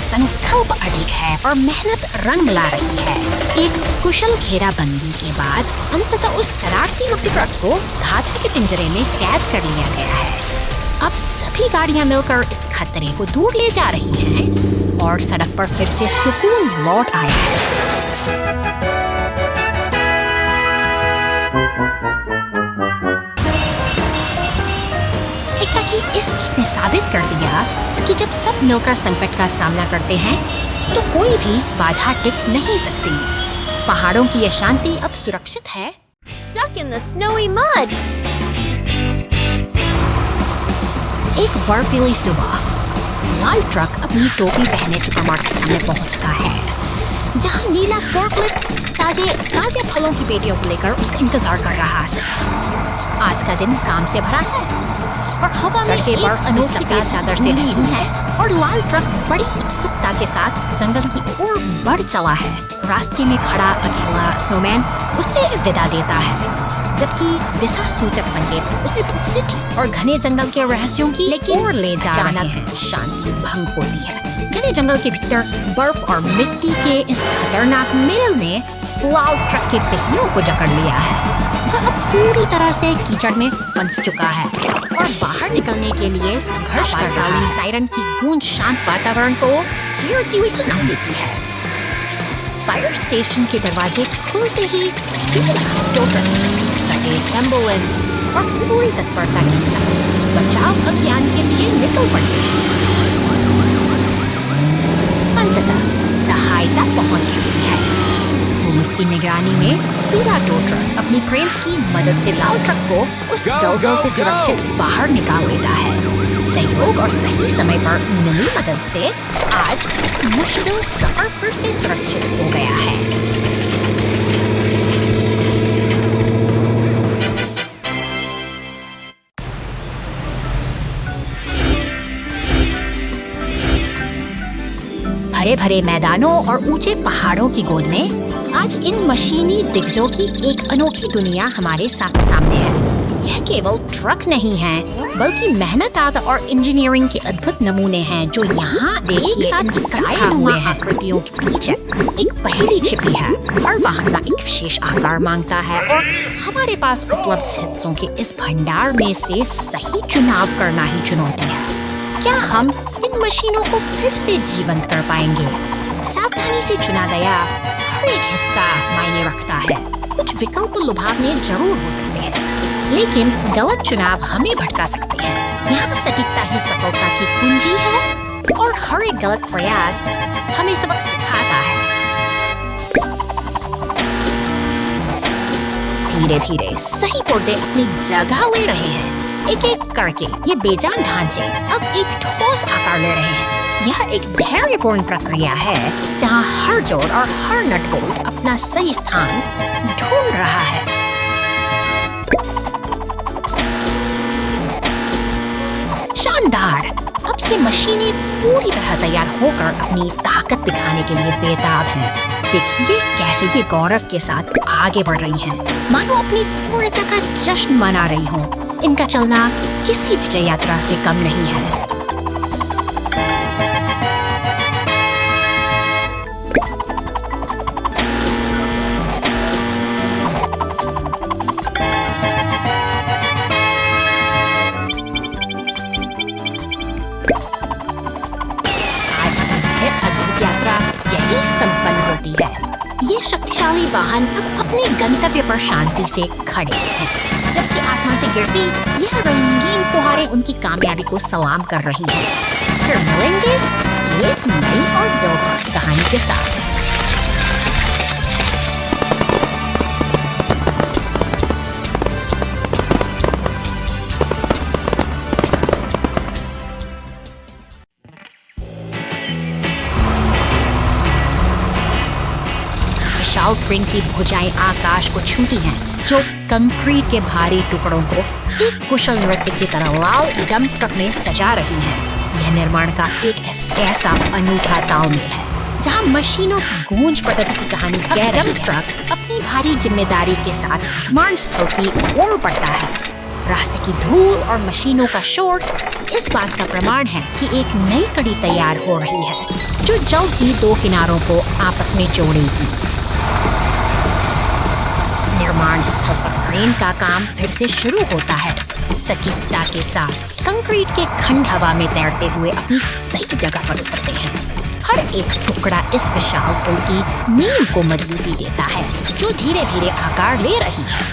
संकल्प अडिग है और मेहनत रंग ला रही है। एक कुशल घेराबंदी के बाद अंततः उस शरारती मकड़ी ट्रक को धातु के पिंजरे में कैद कर लिया गया है। अब सभी गाड़ियां मिलकर इस खतरे को दूर ले जा रही हैं और सड़क पर फिर से सुकून लौट आया है। साबित कर दिया कि जब सब मिलकर संकट का सामना करते हैं तो कोई भी बाधा टिक नहीं सकती। पहाड़ों की यह शांति अब सुरक्षित है। Stuck in the snowy mud. एक बर्फीली सुबह लाल ट्रक अपनी टोपी पहने सुपरमार्केट सामने पहुंचता है, जहां नीला फोर्कलिफ्ट ताजे फलों की पेटियों को लेकर उसका इंतजार कर रहा है। आज का दिन काम से भरा है और हवा में एक अनोखी चादर से ढकी है और लाल ट्रक बड़ी उत्सुकता के साथ जंगल की ओर बढ़ चला है। रास्ते में खड़ा अकेला स्नोमैन उसे विदा देता है, जबकि दिशा सूचक संकेत उसे सिटी और घने जंगल के रहस्यों की ओर ले जा रहे हैं। शांति भंग होती है। घने जंगल के भीतर बर्फ और मिट्टी के इस खतरनाक मेल ने लाल ट्रक के पहियों को जकड़ लिया है। वह अब पूरी तरह से कीचड़ में फंस चुका है और बाहर निकलने के लिए संघर्ष करता है। सायरन की गूंज शांत वातावरण को चीरती हुई सुनाई देती है। फायर स्टेशन के दरवाजे खुलते ही एम्बुलेंस और पूरी तत्परता के साथ बचाव अभियान के लिए निकल पड़ते हैं। अंततः सहायता पहुंच चुकी है। पुलिस की निगरानी में पूरा टो ट्रक अपनी क्रेन्स की मदद से लाल ट्रक को उस दलदल से सुरक्षित बाहर निकाल लेता है। सहयोग और सही समय पर मिली मदद से आज मुश्किल सफर फिर से सुरक्षित हो गया है। हरे भरे मैदानों और ऊंचे पहाड़ों की गोद में आज इन मशीनी दिग्गजों की एक अनोखी दुनिया हमारे सामने है। यह केवल ट्रक नहीं है, बल्कि मेहनत और इंजीनियरिंग के अद्भुत नमूने हैं जो यहाँ एक साथ इकट्ठा हुए हैं। आकृतियों के पीछे एक पहेली छिपी है। हर वाहन का एक विशेष आकार मांगता है और हमारे पास उपलब्ध हिस्सों के इस भंडार में से सही चुनाव करना ही चुनौती है। क्या हम इन मशीनों को फिर से जीवंत कर पाएंगे? सावधानी से चुना गया हर एक हिस्सा मायने रखता है। कुछ विकल्प लुभावने जरूर हो सकते हैं, लेकिन गलत चुनाव हमें भटका सकते हैं। यहाँ सटीकता ही सफलता की कुंजी है और हर एक गलत प्रयास हमें सबक सिखाता है। धीरे धीरे सही पुर्जे अपनी जगह ले रहे हैं। एक एक करके ये बेजान ढांचे अब एक ठोस आकार ले रहे हैं। यह एक धैर्यपूर्ण प्रक्रिया है जहां हर जोड़ और हर नट बोल्ट अपना सही स्थान ढूंढ रहा है। शानदार! अब ये मशीनें पूरी तरह तैयार होकर अपनी ताकत दिखाने के लिए बेताब हैं। देखिए कैसे ये गौरव के साथ आगे बढ़ रही हैं, मानो अपनी पूर्णता का जश्न मना रही हों। इनका चलना किसी विजय यात्रा से कम नहीं है। आज यह अद्भुत यात्रा यही संपन्न होती है। ये शक्तिशाली वाहन अब अपने गंतव्य पर शांति से खड़े हैं, जबकि आसमान से गिरती यह रंगीन फुहारें उनकी कामयाबी को सलाम कर रही हैं। फिर मिलेंगे एक नई और दिलचस्प कहानी के साथ। विशाल क्रेन की भुजाएं आकाश को छूती हैं, जो कंक्रीट के भारी टुकड़ों को एक कुशल नृत्य की तरह लाल डंप ट्रक में सजा रही हैं। यह निर्माण का एक ऐसा अनूठा तालमेल है जहां मशीनों की गूंज प्रगति की कहानी कह रही है। ट्रक अपनी भारी जिम्मेदारी के साथ निर्माण स्थल की ओर बढ़ता है। रास्ते की धूल और मशीनों का शोर इस बात का प्रमाण है कि एक नई कड़ी तैयार हो रही है, जो जल्द ही दो किनारों को आपस में जोड़ेगी। निर्माण स्थल पर क्रेन का काम फिर से शुरू होता है। सटीकता के साथ कंक्रीट के खंड हवा में तैरते हुए अपनी सही जगह पर उतरते हैं। हर एक टुकड़ा इस विशाल पुल की नींव को मजबूती देता है, जो धीरे धीरे आकार ले रही है।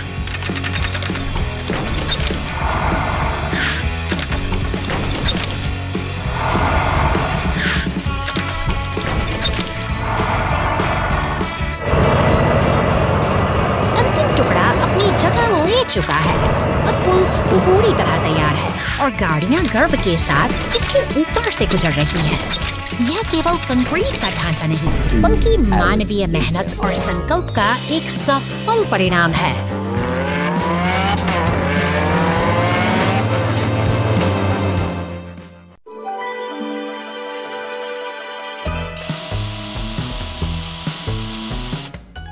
चुका है। अब पुल पूरी तरह तैयार है और गाड़ियां गर्व के साथ इसके ऊपर से गुजर रही हैं। यह केवल कंक्रीट का ढांचा नहीं, बल्कि मानवीय मेहनत और संकल्प का एक सफल परिणाम है।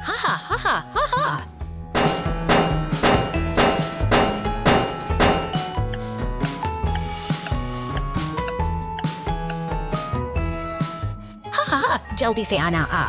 हा हा हा हा हा। हाँ, जल्दी से आना आ।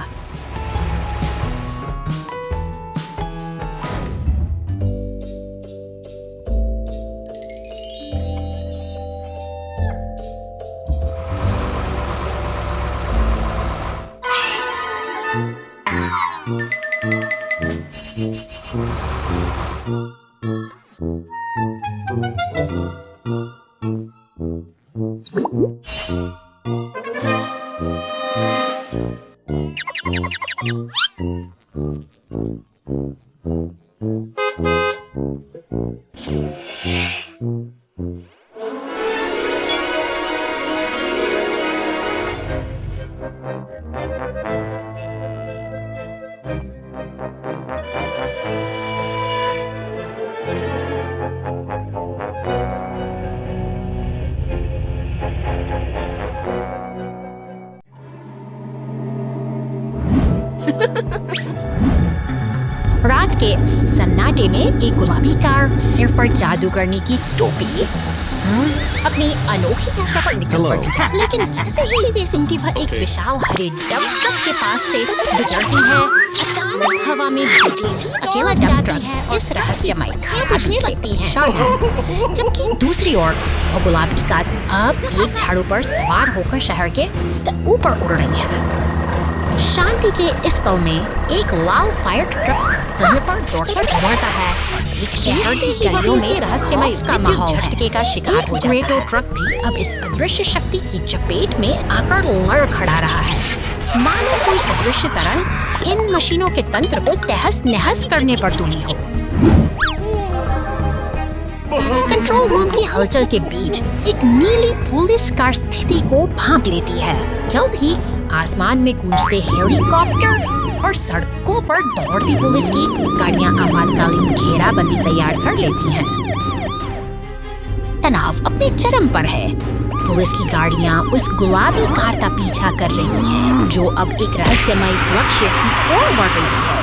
रात के सन्नाटे में एक गुलाबी कार सिर पर जादूगरनी की टोपी अपनी अनोखी यात्रा पर निकल पड़ी है। लेकिन जैसे ही वे सिंटी भर एक विशाल हरे डंप ट्रक के पास से गुजरती है, अचानक हवा में बिजली सी अकेला डंप ट्रक इस रहस्यमय खाने लगती है। जबकि दूसरी ओर वो गुलाबी कार अब एक झाड़ू पर सवार होकर शहर के ऊपर उड़ रही है। शांति के इस पल में एक लाल फायर ट्रक समय पर दौड़कर दौड़ता है। एक शहर की गलियों में रहस्यमय का माहौल झटके का शिकार हो जाता है। ट्रक भी अब इस अदृश्य शक्ति की चपेट में आकर लड़ खड़ा रहा है। मानो कोई अदृश्य तरंग इन मशीनों के तंत्र को तहस नहस करने पर तुली हो। कंट्रोल रूम की हलचल के बीच एक नीली पुलिस कार स्थिति को भांप लेती है। जल्द ही आसमान में गूंजते हेलीकॉप्टर और सड़कों पर दौड़ती पुलिस की गाड़ियां आपातकालीन घेराबंदी तैयार कर लेती हैं। तनाव अपने चरम पर है। पुलिस की गाड़ियां उस गुलाबी कार का पीछा कर रही हैं, जो अब एक रहस्यमय लक्ष्य की ओर बढ़ रही है।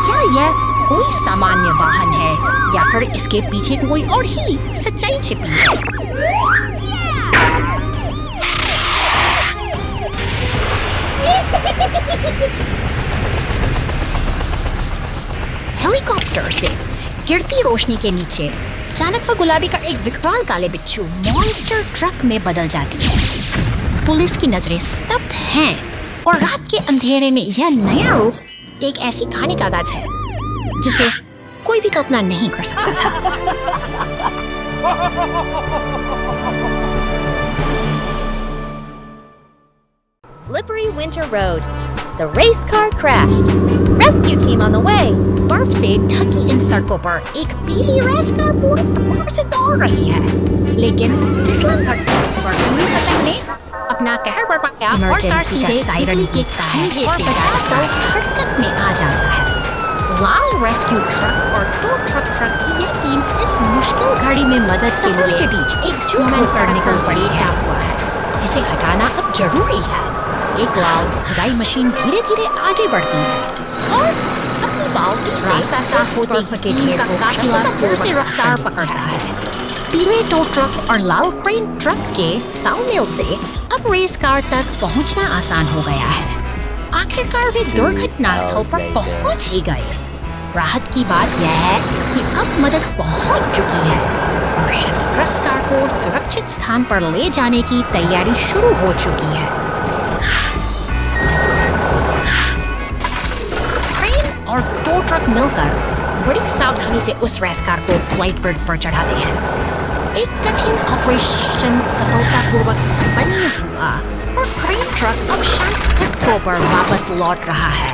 क्या यह कोई सामान्य वाहन है या फिर इसके पीछे कोई और ही सच्चाई छिपी है? हेलीकॉप्टर से गिरती रोशनी के नीचे अचानक वह गुलाबी का एक विकराल काले बिच्छू मॉन्स्टर ट्रक में बदल जाती है। पुलिस की नजरें स्तब्ध हैं और रात के अंधेरे में यह नया रूप एक ऐसी कहानी का आगाज है जिसे कोई भी कल्पना नहीं कर सकता था। Slippery winter road. The race car crashed. Rescue team on the way. बर्फ से ढकी इन सड़कों पर एक पीली रेस कार पूरी प्रकार से दौड़ रही है, लेकिन फिसलन घटना पर पूरी सतह ने अपना कहर बरपाया और कार सीधे बिजली के खंभे से जाकर हरकत में आ जाता है। लाल रेस्क्यू ट्रक और टो ट्रक की यह टीम इस मुश्किल घड़ी में मदद के लिए के बीच एक स्टूडेंट पर निकल पड़ी हुआ है, जिसे हटाना अब जरूरी है। एक लाल खुदाई मशीन धीरे धीरे आगे बढ़ती है और अपनी बाल्टी से रास्ता साफ होते ही टीम का काफिला फिर से रफ्तार पकड़ता है। पीले टो ट्रक और लाल क्रेन ट्रक के तालमेल से अब रेस कार तक पहुंचना आसान हो गया है। आखिरकार वे दुर्घटना स्थल पर पहुंच ही गए। राहत की बात यह है कि अब मदद पहुंच चुकी है और क्षतिग्रस्त कार को सुरक्षित स्थान पर ले जाने की तैयारी शुरू हो चुकी है। क्रेन और टो ट्रक मिलकर बड़ी सावधानी से उस रेस कार को फ्लाइट बोर्ड पर चढ़ाते हैं। एक कठिन ऑपरेशन सफलतापूर्वक संपन्न हुआ और क्रेन ट्रक अब शांत सड़कों पर वापस लौट रहा है।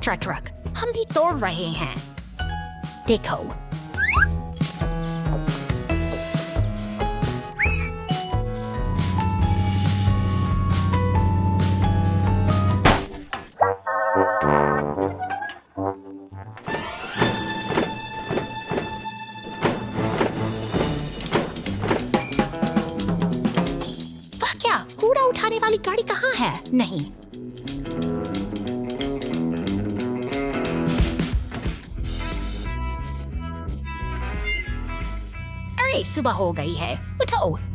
एक्स्ट्रा ट्रक हम भी तोड़ रहे हैं। देखो, वह क्या, कूड़ा उठाने वाली गाड़ी कहाँ है? नहीं, अरे सुबह हो गई है, उठो।